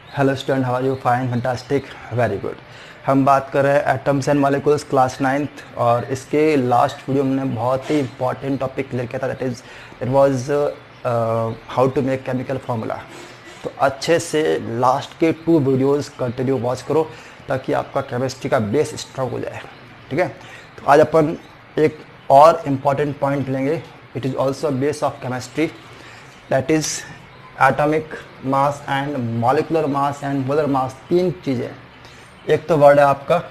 Hello student, how are you? Fine, fantastic, very good. हम बात कर रहे हैं atoms and molecules class 9th, और इसके लास्ट वीडियो में हमने बहुत ही इंपॉर्टेंट टॉपिक क्लियर किया था। That was how to make chemical formula. तो अच्छे से लास्ट के 2 वीडियोस कंटिन्यू वॉच करो ताकि आपका केमिस्ट्री का बेस स्ट्रॉन्ग हो जाए। ठीक है, तो आज अपन एक और इम्पॉर्टेंट पॉइंट लेंगे। It is also base of chemistry, that is atomic mass and molecular mass and molar mass. 3 चीज़ें। एक तो वर्ड है आपका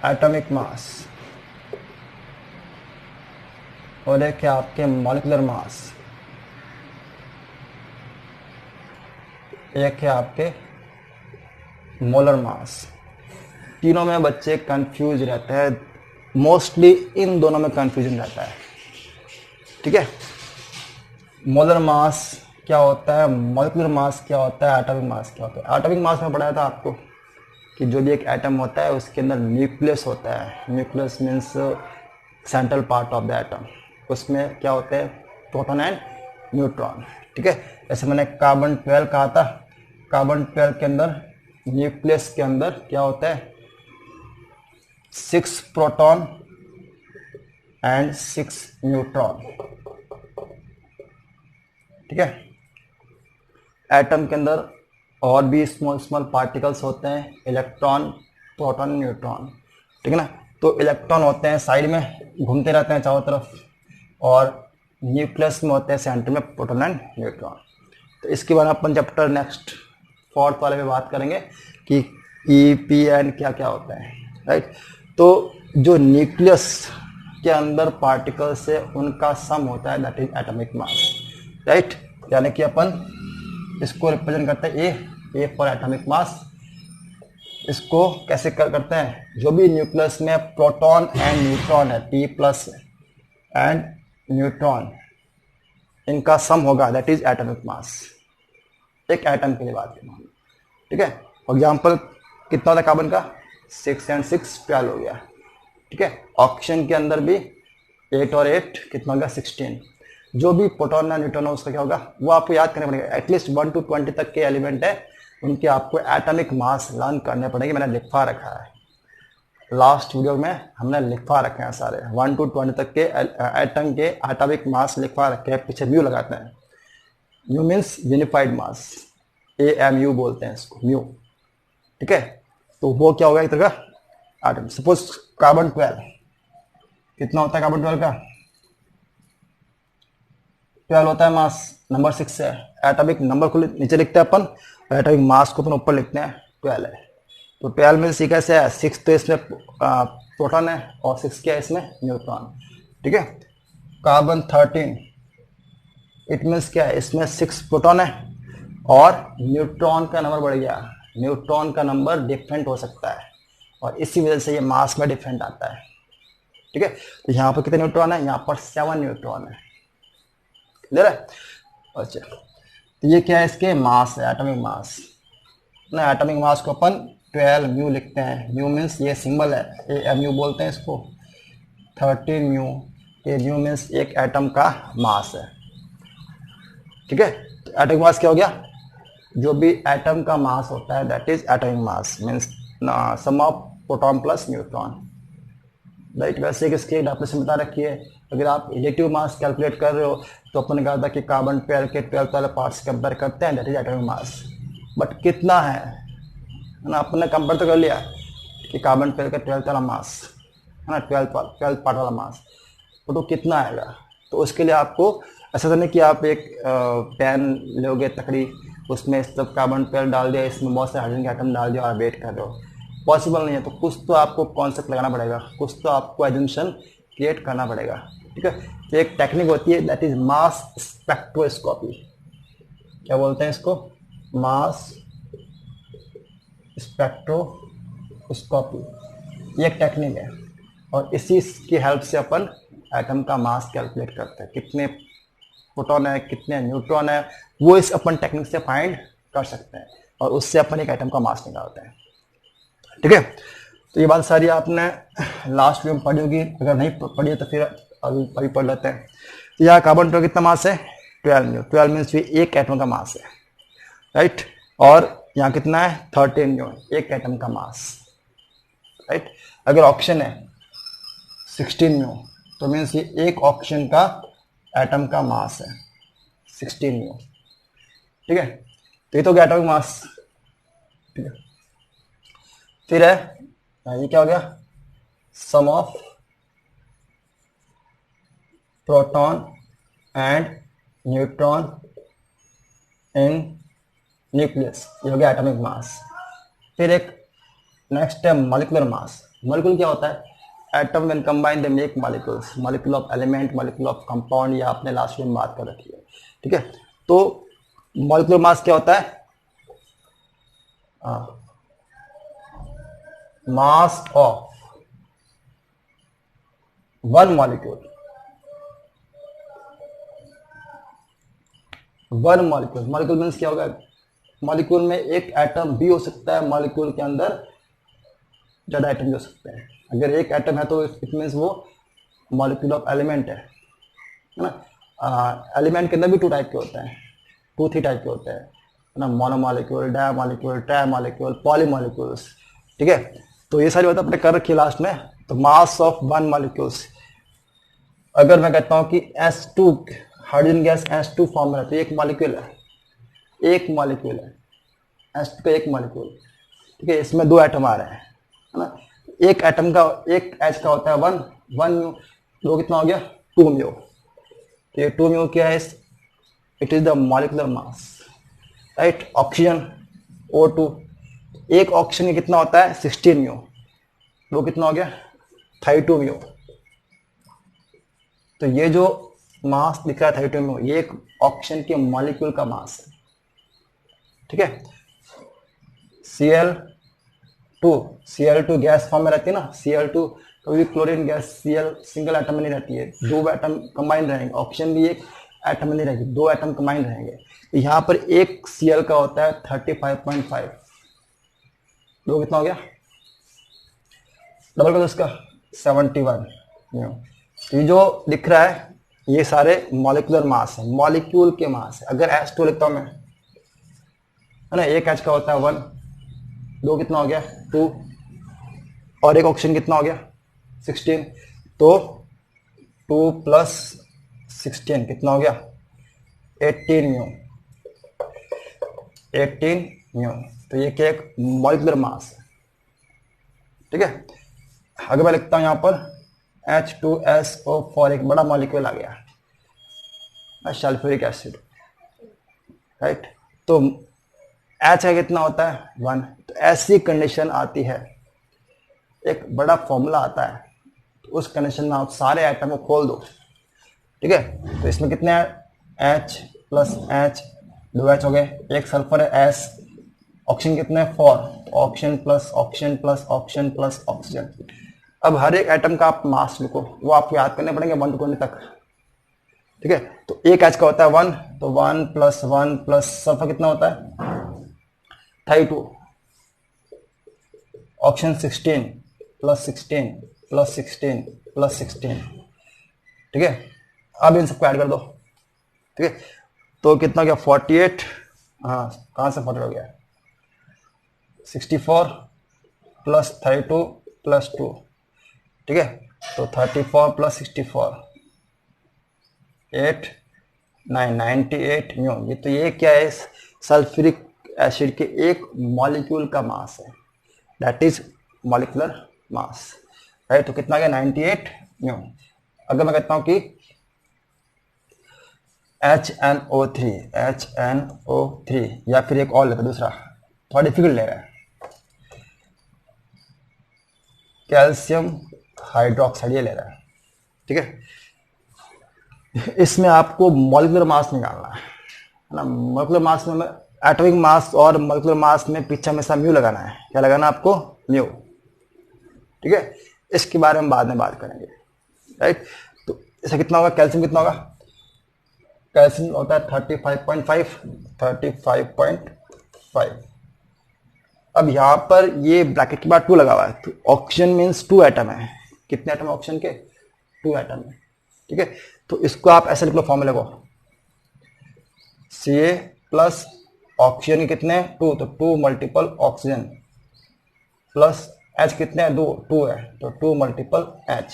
एटॉमिक मास, और एक है आपके मॉलिकुलर मास, एक है आपके मोलर मास। तीनों में बच्चे कंफ्यूज रहते हैं, मोस्टली इन दोनों में कंफ्यूजन रहता है। ठीक है, मोलर मास क्या होता है, मॉलिकुलर मास क्या होता है, एटॉमिक मास क्या होता है। एटॉमिक मास में पढ़ाया था आपको कि जो भी एक एटम होता है उसके अंदर न्यूक्लियस होता है। Nucleus means central part of the atom. उसमें क्या होते हैं, प्रोटॉन एंड न्यूट्रॉन। ठीक है, जैसे मैंने कार्बन 12 कहा था, कार्बन 12 के अंदर न्यूक्लियस के अंदर क्या होता है, 6 प्रोटॉन एंड 6 न्यूट्रॉन। ठीक है, एटम के अंदर और भी स्मॉल स्मॉल पार्टिकल्स होते हैं, इलेक्ट्रॉन, प्रोटॉन, न्यूट्रॉन। ठीक है ना। तो इलेक्ट्रॉन होते हैं साइड में, घूमते रहते हैं चारों तरफ, और न्यूक्लियस में होते हैं सेंटर में प्रोटॉन एंड न्यूट्रॉन। तो इसके बाद अपन चैप्टर नेक्स्ट 4th वाले में बात करेंगे कि ई पी एंड क्या क्या होता है। राइट, तो जो न्यूक्लियस के अंदर पार्टिकल्स है उनका सम होता है, that is atomic mass. Right, यानी कि अपन इसको रिप्रेजेंट करते हैं ए फॉर एटॉमिक मास। इसको कैसे करते हैं, जो भी न्यूक्लियस में प्रोटॉन एंड न्यूट्रॉन है, पी प्लस एंड न्यूट्रॉन, इनका सम होगा, दैट इज एटॉमिक मास। एक एटम के लिए बात करना। ठीक है, फॉर एग्जाम्पल कितना होता है कार्बन का, 6 एंड 6 12 हो गया। ठीक है, ऑक्सीजन के अंदर भी 8 और 8 कितना होगा, 16। जो भी प्रोटॉन और न्यूट्रॉन है उसका क्या होगा वो आपको याद करना पड़ेगा। एटलीस्ट 1 to 20 तक के एलिमेंट है, उनके आपको एटॉमिक मास लर्न करने पड़ेंगे। मैंने लिखवा रखा है, लास्ट वीडियो में हमने लिखवा रखे हैं सारे 1 to 20 तक के एटम के एटॉमिक मास लिखवा रखे हैं। पीछे म्यू लगाते हैं, म्यू मीन्स यूनिफाइड मास, AMU बोलते हैं इसको, म्यू। ठीक है, तो वो क्या होगा एक तरह का एटम। सपोज कार्बन 12 कितना होता है, कार्बन 12 का 12 होता है मास, नंबर 6 है। एटॉमिक नंबर को नीचे लिखते हैं अपन, और एटॉमिक मास को अपन ऊपर लिखते हैं, 12 है। तो 12 में सी कैसे है, 6 तो इसमें प्रोटॉन है और 6 क्या है इसमें, न्यूट्रॉन। ठीक है, कार्बन 13 इट मीन्स क्या है, इसमें 6 प्रोटॉन है और न्यूट्रॉन का नंबर बढ़ गया। न्यूट्रॉन का नंबर डिफरेंट हो सकता है और इसी वजह से ये मास में डिफरेंट आता है। ठीक है, तो यहाँ पर कितने न्यूट्रॉन है, यहाँ पर 7 न्यूट्रॉन है। क्लियर है? अच्छा, तो ये क्या है, इसके मास है, एटॉमिक मास ना। एटॉमिक मास को अपन 12 म्यू लिखते हैं। म्यू मीन्स ये सिंबल है, AMU बोलते हैं इसको। 13 म्यू, ये म्यू मीन्स एक एटम का मास है। ठीक है, तो एटॉमिक मास क्या हो गया, जो भी एटम का मास होता है that is atomic mass means sum of proton plus neutron. Right, वैसे एक इसकी डेफिनेशन बता रखी है। अगर आप रिलेटिव मास कैलकुलेट कर रहे हो तो अपन ने कहा था कि कार्बन 12 के 12 वाले पार्ट्स कंपेयर करते हैं, that is atomic mass. But कितना है ना, अपन ने कंपेयर तो कर लिया कि कार्बन 12 का 12 वाला मास है ना, 12 पार्ट वाला मास, तो कितना आएगा। तो उसके लिए आपको ऐसा नहीं कि आप एक पेन लोगे तकड़ी, उसमें सब कार्बन 12 डाल दिया, इसमें बहुत से हाइड्रोजन के आइटम डाल दिया और वेट कर रहे हो, पॉसिबल नहीं है। तो कुछ तो आपको कॉन्सेप्ट लगाना पड़ेगा, कुछ तो आपको एजम्पशन क्रिएट करना पड़ेगा। ठीक है, तो एक टेक्निक होती है दैट इज मास स्पेक्ट्रोस्कोपी। क्या बोलते हैं इसको, मास स्पेक्ट्रोस्कोपी। ये एक टेक्निक है और इसी की हेल्प से अपन एटम का मास कैलकुलेट करते हैं, कितने प्रोटॉन है कितने न्यूट्रॉन है, वो इस अपन टेक्निक से फाइंड कर सकते हैं और उससे अपन एक एटम का मास निकालते हैं। ठीक है, तो ये बात सारी आपने लास्ट वीडियो में पढ़ी होगी, अगर नहीं पढ़ी है तो फिर अभी पढ़ लेते हैं। तो यहाँ कार्बन 12 कितना मास है, 12 न्यू। 12 मीन्स भी एक एटम का मास है। राइट, और यहाँ कितना है 13 न्यूटन, एक एटम का मास, राइट। अगर ऑक्सीजन है 16 न्यू, तो मीन्स ये एक ऑक्सीजन का एटम का मास है 16 न्यू, ठीक है। तो ये तो गया एटॉमिक मास, ठीक है। फिर है ये क्या हो गया, sum of proton and neutron in nucleus, ये हो गया एटॉमिक मास। फिर एक नेक्स्ट है मॉलिक्यूलर मास। मॉलिक्यूल क्या होता है, atom when combine they make molecules, molecule of element, molecule of compound, या आपने लास्ट में बात कर रखी है, ठीक है। तो मॉलिक्यूलर मास क्या होता है, mass of one molecule, one molecule, molecule means क्या होगा, मॉलिक्यूल में एक एटम भी हो सकता है, मॉलिक्यूल के अंदर ज्यादा एटम भी हो सकते हैं। अगर एक एटम है तो इट मीन्स वो मॉलिक्यूल ऑफ एलिमेंट है ना। एलिमेंट के अंदर भी टू टाइप के होते हैं, 2-3 टाइप के होते हैं ना, मोनोमॉलिक्यूल, डायमॉलिक्यूल, ट्राइमॉलिक्यूल, पॉलीमॉलिक्यूल्स, ठीक है। तो ये सारी बातें अपने कर रखी है लास्ट में। तो मास ऑफ वन मॉलिक्यूल्स, अगर मैं कहता हूं कि S2 hydrogen gas S2 form में रहती है, एक मॉलिक्यूल है, एक मॉलिक्यूल है S2 का, एक मॉलिक्यूल, ठीक है। इसमें 2 एटम आ रहे हैं, है ना। एक एटम का, एक H का होता है 1 म्यू, दो कितना हो गया 2 म्यू। तो ये 2 म्यू क्या है, it is the molecular mass, right. Oxygen O2, एक ऑक्सीजन कितना होता है 16 म्यू, वो कितना हो गया 32 म्यू। तो ये जो मास दिख रहा है 32 म्यू, ये एक ऑक्सीजन के मॉलिक्यूल का मास है, ठीक है। Cl2 गैस फॉर्म में रहती है ना, Cl2 कभी भी chlorine gas Cl single atom में नहीं रहती है, 2 एटम कंबाइन रहेंगे। ऑक्सीजन भी एक एटम में नहीं रहेगी, 2 एटम कंबाइन रहेंगे। तो यहाँ पर एक Cl का होता है 35.5, दो कितना हो गया, डबल कर दो इसका 71। ये जो दिख रहा है ये सारे मॉलिक्यूलर मास है, मॉलिक्यूल के मास है। अगर H2 लिखता हूं मैं, है ना, एक H का होता है 1, दो कितना हो गया 2, और एक ऑक्सीजन कितना हो गया 16, तो 2 + 16 कितना हो गया 18 म्यू, 18 म्यू। तो ये क्या एक मॉलिक्यूलर मास है, ठीक है। अगर मैं लिखता हूं यहां पर H2SO4, एक बड़ा मॉलिक्यूल आ गया सल्फ्यूरिक एसिड, राइट। तो H का कितना होता है 1। तो ऐसी कंडीशन आती है, एक बड़ा फॉर्मूला आता है, तो उस कंडीशन में आप सारे आइटम को खोल दो, ठीक है। तो इसमें कितने H + H, 2 H हो गए, एक सल्फर है S, ऑक्सीजन कितने 4, तो oxygen plus oxygen plus oxygen plus oxygen. अब हर एक आइटम का आप मास लिखो, वो आपको याद करने पड़ेंगे 1 to 20 तक, ठीक है। तो एक H का होता है 1, तो 1 + 1 प्लस सल्फर कितना होता है 32, ऑक्सीजन 16 + 16 + 16 + 16, ठीक है। अब इन सबको ऐड कर दो, ठीक है। तो कितना गया 48, हाँ कहाँ से 48 हो गया 64 + 32 + 2, ठीक है। तो 34 + 64 8 9 98 म्यू। ये तो ये क्या है, सल्फ्यूरिक एसिड के एक मॉलिक्यूल का मास है, that is molecular mass, right. तो कितना गया 98 म्यू। अगर मैं कहता हूं कि HNO3 या फिर एक और लेते दूसरा, थोड़ा डिफिकल्ट ले रहा है, कैल्शियम हाइड्रोक्साइड ये ले रहा है, ठीक है। इसमें आपको मॉलिक्यूलर मास निकालना है ना। मॉलिक्यूलर मास में एटॉमिक मास और मॉलिक्यूलर मास में पीछे हमेशा म्यू लगाना है, क्या लगाना है आपको म्यू, ठीक है। इसके बारे में बाद में बात करेंगे, राइट। तो इससे कितना होगा, कैल्शियम कितना होगा, कैल्शियम होता है 35.5। अब यहां पर ये ब्रैकेट के बाद 2 लगा हुआ है, तो ऑक्सीजन मीन्स 2 एटम है, कितने एटम ऑक्सीजन के 2 एटम है, ठीक है। तो इसको आप ऐसे लिख लो फॉर्मूले को, Ca + ऑक्सीजन के कितने 2, तो 2 मल्टीपल ऑक्सीजन प्लस H कितने हैं 2 है, तो 2 मल्टीपल H,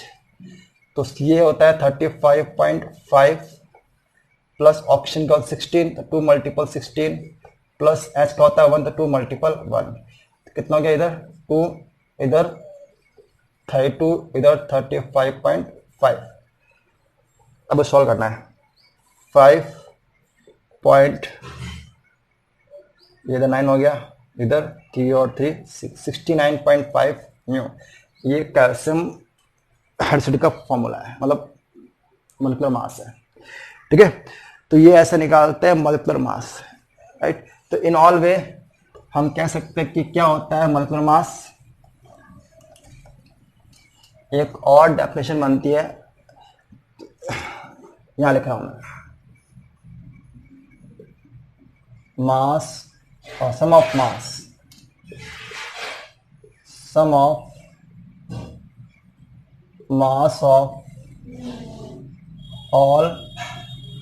तो ये होता है 35.5 प्लस ऑक्सीजन का 16, तो 2 मल्टीपल 16 प्लस H का होता है 1, तो 2 मल्टीपल 1, कितना हो गया इधर 2, इधर 32, इधर 35.5। अब सॉल्व करना है 5 पॉइंट, ये इधर 9 हो गया, इधर 3 और 3 69.5 म्यू, ये कैल्शियम हाइड्रोक्साइड का फॉर्मूला है, मतलब मॉलिक्यूलर मास है। ठीक है, तो ये ऐसे निकालते हैं मॉलिक्यूलर मास, राइट। तो इन ऑल वे हम कह सकते हैं कि क्या होता है मॉलिक्यूलर मास। एक और डेफिनेशन बनती है, यहां लिख रहा हूं मैं, मास और sum of mass, sum of mass of all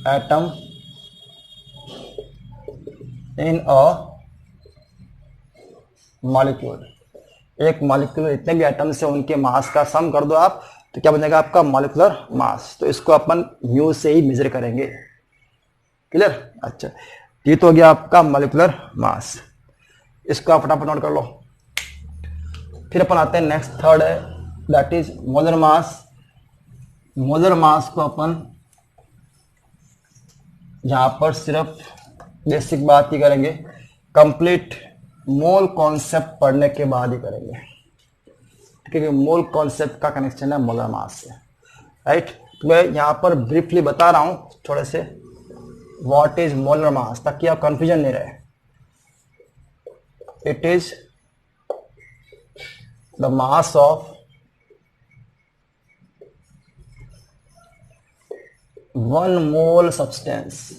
atom in a molecule. एक मॉलिक्यूल इतने भी एटम्स है उनके मास का सम कर दो आप, तो क्या बनेगा आपका मॉलिक्यूलर मास। तो इसको अपन म्यू से ही मेजर करेंगे, क्लियर। अच्छा, ये तो हो गया आपका मॉलिक्यूलर मास, इसको आप फटाफट नोट कर लो। फिर अपन आते हैं नेक्स्ट, थर्ड है, that is molar mass. Molar mass को अपन यहां पर सिर्फ बेसिक बात ही करेंगे, कंप्लीट मोल कॉन्सेप्ट पढ़ने के बाद ही करेंगे, ठीक है। मोल कॉन्सेप्ट का कनेक्शन है मोलर मास से, राइट। तो मैं यहां पर ब्रीफली बता रहा हूं थोड़े से व्हाट इज मोलर मास, ताकि आप कंफ्यूजन नहीं रहे। It is the mass of one mole substance,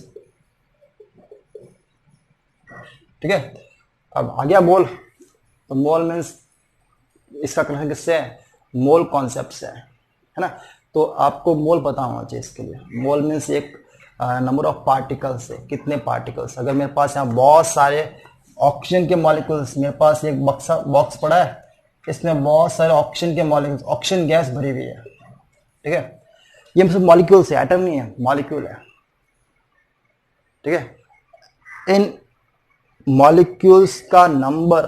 ठीक है। अब आ गया मोल, तो मोल मीन्स इसका कनेक्शन किससे है, मोल कॉन्सेप्ट से है ना। तो आपको मोल पता होना चाहिए इसके लिए। मोल मीन्स एक नंबर ऑफ पार्टिकल्स है, कितने पार्टिकल्स। अगर मेरे पास यहाँ बहुत सारे ऑक्सीजन के मॉलिक्यूल्स, मेरे पास एक बॉक्स पड़ा है, इसमें बहुत सारे ऑक्सीजन के मॉलिक्यूल्स, ऑक्सीजन गैस भरी हुई है, ठीक है। ये सब मॉलिक्यूल्स है, एटम नहीं है, मॉलिक्यूल है, ठीक है। इन मॉलिक्यूल्स का नंबर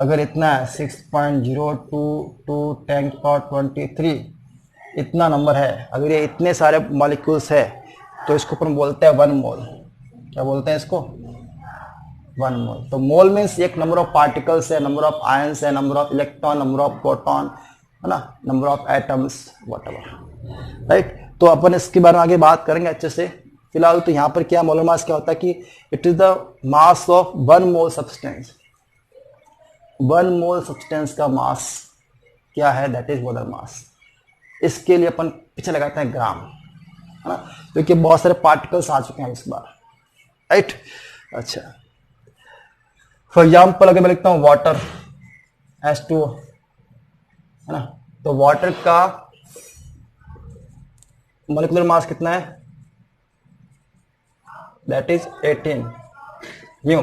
अगर इतना है 6.022 10⁻23 इतना नंबर है, अगर ये इतने सारे मॉलिक्यूल्स है तो इसको अपन बोलते हैं 1 मोल। क्या बोलते हैं इसको, 1 मोल। तो मोल मीन्स एक नंबर ऑफ पार्टिकल्स है, नंबर ऑफ आयंस है, number of electron, number of proton, है ना, number of atoms, whatever, right. तो अपन इसके बारे में आगे बात करेंगे अच्छे से। फिलहाल तो यहाँ पर क्या मोलर मास क्या होता है कि it is the mass of 1 mole substance. 1 mole substance का मास क्या है, दैट इज मोलर मास। इसके लिए अपन पीछे लगाते हैं ग्राम, है ना, क्योंकि बहुत सारे पार्टिकल्स आ चुके हैं इस बार, राइट। अच्छा, फॉर एग्जाम्पल अगर मैं लिखता हूं वाटर H2O, है ना, तो वाटर का मॉलिक्यूलर मास कितना है, दैट इज 18 म्यू।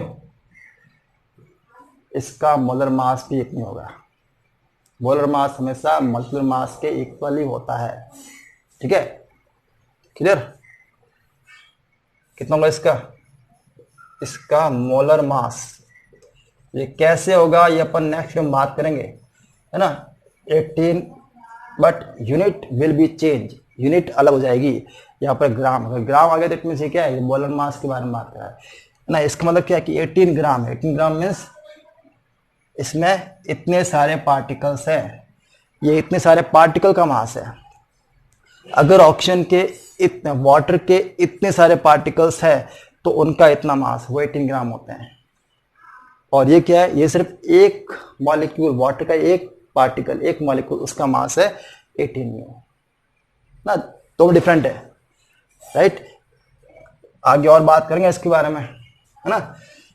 इसका मोलर मास भी इतनी होगा। मोलर मास हमेशा मॉलिक्यूलर मास के इक्वल ही होता है, ठीक है, क्लियर। कितना होगा इसका मोलर मास, ये कैसे होगा ये अपन नेक्स्ट में बात करेंगे, है ना। 18 but unit will be change, unit अलग हो जाएगी। यहाँ पर ग्राम, अगर ग्राम आ गया तो इट मीन्स ये क्या है, ये मोलर मास के बारे में बात कर रहा है ना। इसका मतलब क्या है कि 18 ग्राम है, 18 ग्राम मीन्स इसमें इतने सारे पार्टिकल्स हैं, ये इतने सारे पार्टिकल का मास है। अगर ऑक्सीजन के इतने, वाटर के इतने सारे पार्टिकल्स है तो उनका इतना मास, वो 18 ग्राम होते हैं। और ये क्या है, ये सिर्फ एक मॉलिक्यूल, वाटर का एक पार्टिकल, एक मॉलिक्यूल, उसका मास है 18 म्यू ना, तो डिफरेंट है, राइट। आगे और बात करेंगे इसके बारे में, है ना,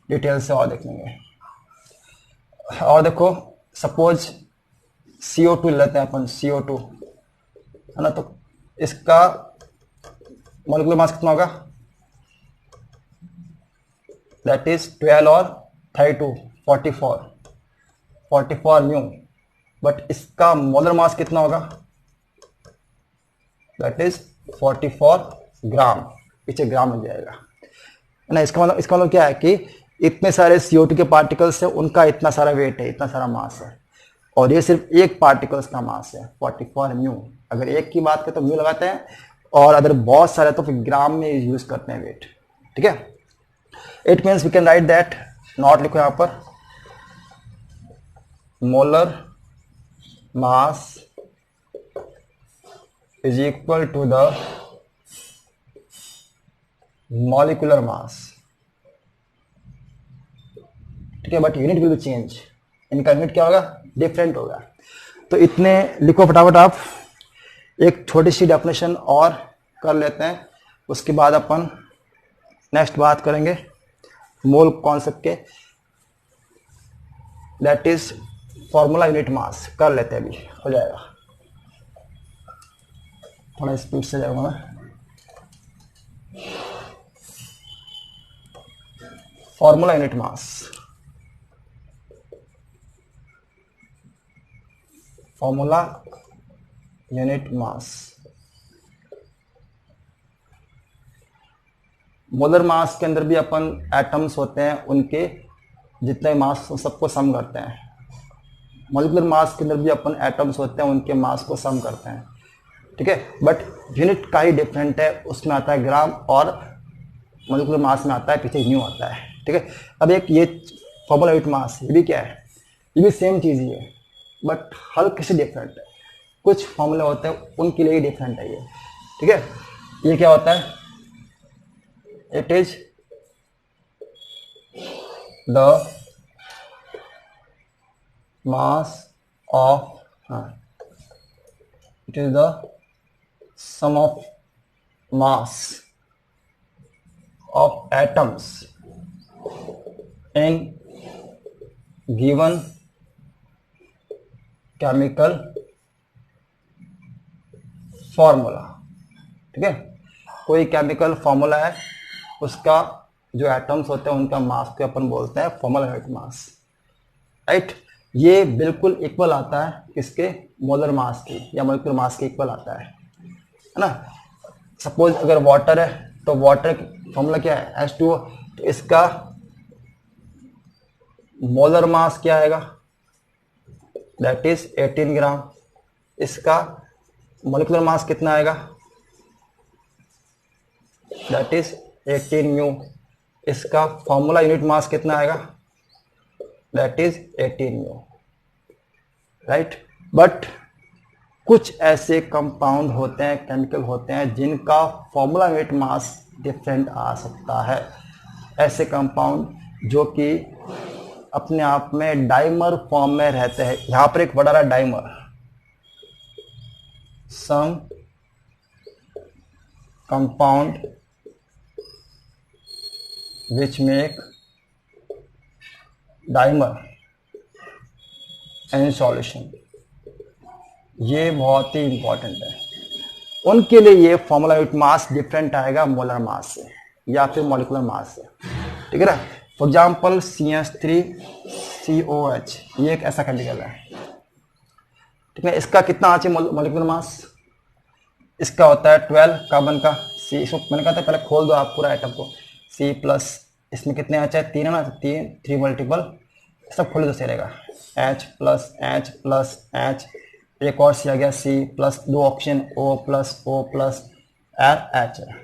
डिटेल से और देखेंगे। और देखो सपोज CO2 लेते हैं अपन, CO2, है ना, तो इसका मॉलिक्यूलर मास कितना होगा, दैट इज 12 और 32 44 म्यू, बट इसका मोलर मास कितना होगा, दैट इज 44 ग्राम, पीछे ग्राम मिल जाएगा ना। इसका मतलब क्या है कि इतने सारे CO2 के पार्टिकल्स है, उनका इतना सारा वेट है, इतना सारा मास है, और ये सिर्फ एक पार्टिकल्स का मास है 44 म्यू। अगर एक की बात करें तो म्यू लगाते हैं, और अगर बहुत सारे तो फिर ग्राम में यूज करते हैं वेट। ठीक है, it means we can write that, not लिखो यहां पर, molar mass is equal to the molecular mass. ठीक है, but unit will be change, इनका यूनिट क्या होगा, डिफरेंट होगा। तो इतने लिखो फटाफट आप। एक छोटी सी डेफिनेशन और कर लेते हैं, उसके बाद अपन नेक्स्ट बात करेंगे मोल कॉन्सेप्ट के, दैट इज फॉर्मूला यूनिट मास। कर लेते हैं, अभी हो जाएगा, थोड़ा स्पीड से जाऊंगा मैं। फॉर्मूला यूनिट मास, फॉर्मूला यूनिट मास। मोलर मास के अंदर भी अपन एटम्स होते हैं, उनके जितने मास सबको सम करते हैं। मॉलिक्यूलर मास के अंदर भी अपन एटम्स होते हैं, उनके मास को सम करते हैं। ठीक है, बट यूनिट का ही डिफरेंट है, उसमें आता है ग्राम, और मॉलिक्यूलर मास में आता है पीछे न्यू आता है। ठीक है, अब एक ये फॉर्मूला यूनिट मास, ये भी क्या है, ये भी सेम चीज़ ही है, बट हल्के से डिफरेंट है। कुछ फॉर्मूले होते हैं उनके लिए ही डिफरेंट है ये। ठीक है, ये क्या होता है, it is the mass of, it is the sum of mass of atoms in given chemical formula. ठीक है, कोई केमिकल फॉर्मूला है, उसका जो एटम्स होते हैं उनका मास को अपन बोलते हैं फॉर्मूला यूनिट मास। राइट, ये बिल्कुल इक्वल आता है किसके, मोलर मास की या मॉलिक्यूलर मास के इक्वल आता है ना। सपोज अगर वाटर है तो वाटर फॉर्मूला क्या है, H2O, तो इसका मोलर मास क्या आएगा, दैट इज 18 ग्राम। इसका मॉलिक्यूलर मास कितना आएगा, दैट इज 18 म्यू। इसका फॉर्मूला यूनिट मास कितना आएगा, that is 18 mu. Right, but कुछ ऐसे कंपाउंड होते हैं, केमिकल होते हैं, जिनका फॉर्मूला यूनिट मास डिफरेंट आ सकता है। ऐसे कंपाउंड जो कि अपने आप में डाइमर फॉर्म में रहते हैं। यहां पर एक वर्ड आ रहा है dimer, some compound which make dimer in solution. ये बहुत ही इंपॉर्टेंट है, उनके लिए ये फॉर्मूला यूनिट मास डिफरेंट आएगा मोलर मास से या फिर मॉलिक्यूलर मास से। ठीक है ना, फॉर एग्जाम्पल CH3COH, ये एक ऐसा केमिकल है। ठीक है, इसका कितना आ चाहिए मॉलिक्यूलर मास, इसका होता है 12 कार्बन का C। इसको मैंने कहा था पहले खोल दो आप पूरा आइटम को, C+, इसमें कितने आ चाहे 3 है ना, 3 मल्टीपल, सब खोले तो सही रहेगा, H+H+H, एक और C आ गया C+, 2 ऑप्शन O+O+, H है।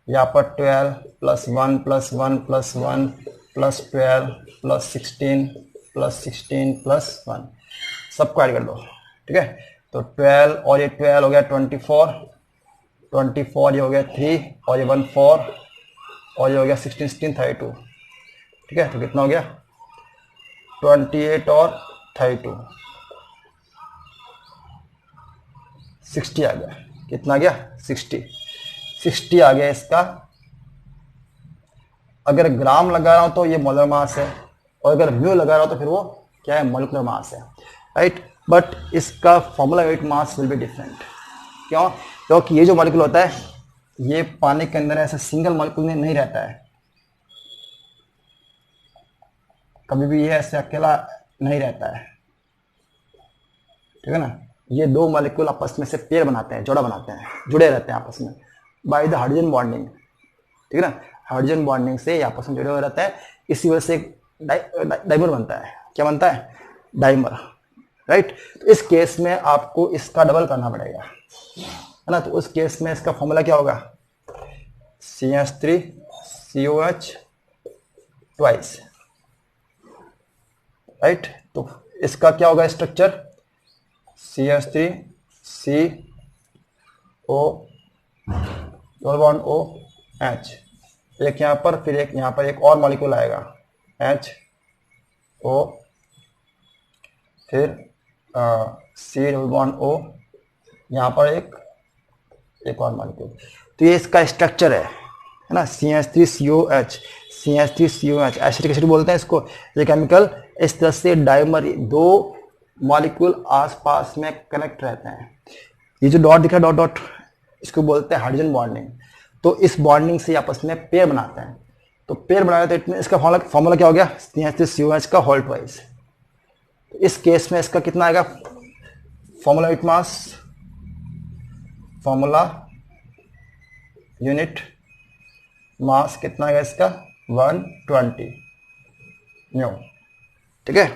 यहाँ पर 12 + 1 + 1 + 1 + 12 + 16 + 16 + 1, सबको ऐड कर दो। ठीक है, तो 12 और ये 12 हो गया 24, 24 ये हो गया 3 और ये 1 4 और ये हो गया 16 16 32। ठीक है, तो कितना हो गया 28 और 32, 60 आ गया। कितना आ गया 60 आ गया इसका। अगर ग्राम लगा रहा हूं तो ये मोलर मास है, और अगर म्यू लगा रहा हूं तो फिर वो क्या है, मॉलिक्यूलर मास है। राइट, बट इसका formula unit mass will be different. क्यों, क्योंकि ये जो मॉलिक्यूल होता है ये पानी के अंदर ऐसे सिंगल मॉलिक्यूल में नहीं रहता है, कभी भी ये ऐसे अकेला नहीं रहता है, ठीक है ना। ये दो मॉलिक्यूल आपस में से पेयर बनाते हैं, जोड़ा बनाते हैं, जुड़े रहते हैं आपस में बाय द हाइड्रोजन बॉन्डिंग, ठीक है ना। हाइड्रोजन बॉन्डिंग से आपस में जुड़े हुए रहते हैं, इसी वजह से एक डाइमर बनता है। क्या बनता है? Dimer, right. तो इस केस में आपको इसका डबल करना पड़ेगा, है ना। तो उस केस में इसका फॉर्मूला क्या होगा? CH3COH twice, right. तो इसका क्या होगा structure? CH3CO double bond OH, एक यहाँ पर, फिर एक यहाँ पर, एक और मॉलिक्यूल आएगा HO, फिर C डबल बॉन्ड O, यहाँ पर एक और मॉलिक्यूल। तो ये इसका स्ट्रक्चर है ना। CH3COH, CH3COH एसिटिक एसिड बोलते हैं इसको। ये केमिकल इस तरह से डाइमर, दो मॉलिक्यूल आसपास में कनेक्ट रहते हैं। ये जो डॉट दिख रहा है, डॉट डॉट, इसको बोलते हैं हाइड्रोजन बॉन्डिंग। तो इस बॉन्डिंग से आपस में पेयर बनाते हैं। तो पेयर बनाए तो इसका फॉर्मूला क्या हो गया? CH3COH का होल ट्वाइस। तो इस केस में इसका कितना आएगा फॉर्मूला यूनिट मास? फॉर्मूला यूनिट मास कितना आएगा इसका? 120 न्यू, ठीक है।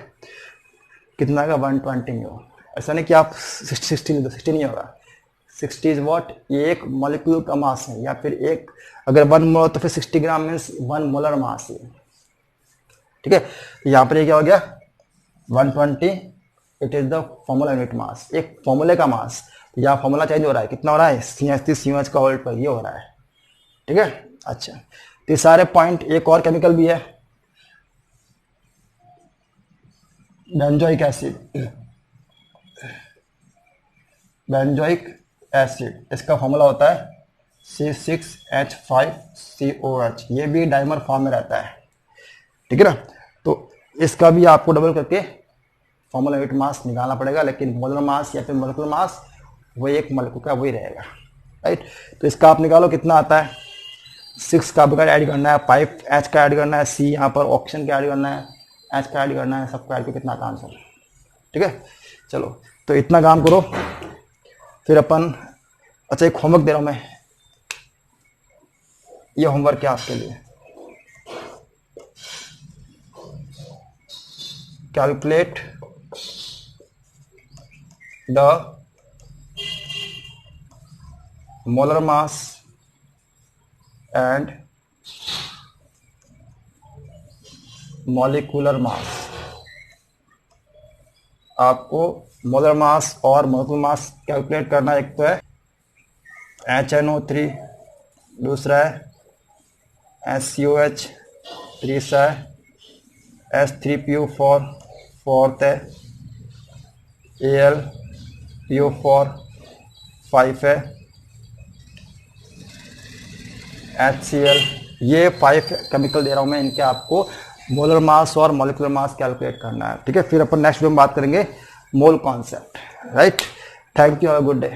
कितना आएगा? 120 न्यू। ऐसा नहीं कि आप 60 नहीं होगा। 60 इज वॉट? ये एक मॉलिक्यूल का मास है, या फिर एक, अगर 1 मोल तो फिर 60 ग्राम मीन्स 1 मोलर मास है, ठीक है। यहाँ पर ये क्या हो गया? 120, it is the formula unit मास, एक फॉर्मूले का मास। यहाँ फॉर्मूला चेंज हो रहा है, कितना हो रहा है? CH3COH का होल पर ये हो रहा है, ठीक है। अच्छा, तो ये सारे पॉइंट। एक और केमिकल भी है, बेंजोइक एसिड। बेंजोइक एसिड, इसका फॉर्मूला होता है C6H5COH। ये भी डाइमर फॉर्म में रहता है, ठीक है ना। तो इसका भी आपको डबल करके फॉर्मूला यूनिट मास निकालना पड़ेगा, लेकिन मोलर मास या फिर मोलिकुलर मास वो एक मॉलिक्यूल का वही रहेगा, राइट। तो इसका आप निकालो कितना आता है। 6 कार्बन का ऐड करना है, 5 H का ऐड करना है, C यहाँ पर ऑक्सीजन का ऐड करना है, H का ऐड करना है, सबका ऐड करके कितना आता आंसर, ठीक है। चलो, तो इतना काम करो, फिर अपन, अच्छा एक होमवर्क दे रहा हूँ मैं, ये होमवर्क है आपके लिए। Calculate the molar mass and molecular mass. आपको मोलर मास और मॉलिक्यूलर मास कैलकुलेट करना। एक तो है HNO3, दूसरा है SCOH, तीसरा है H3PO4, फोर्थ है AlPO4, 5 है HCl। ये 5 केमिकल दे रहा हूं मैं, इनके आपको मोलर मास और मॉलिक्यूलर मास कैलकुलेट करना है, ठीक है। फिर अपन नेक्स्ट वीडियो में बात करेंगे mole concept, right. Thank you, have a good day.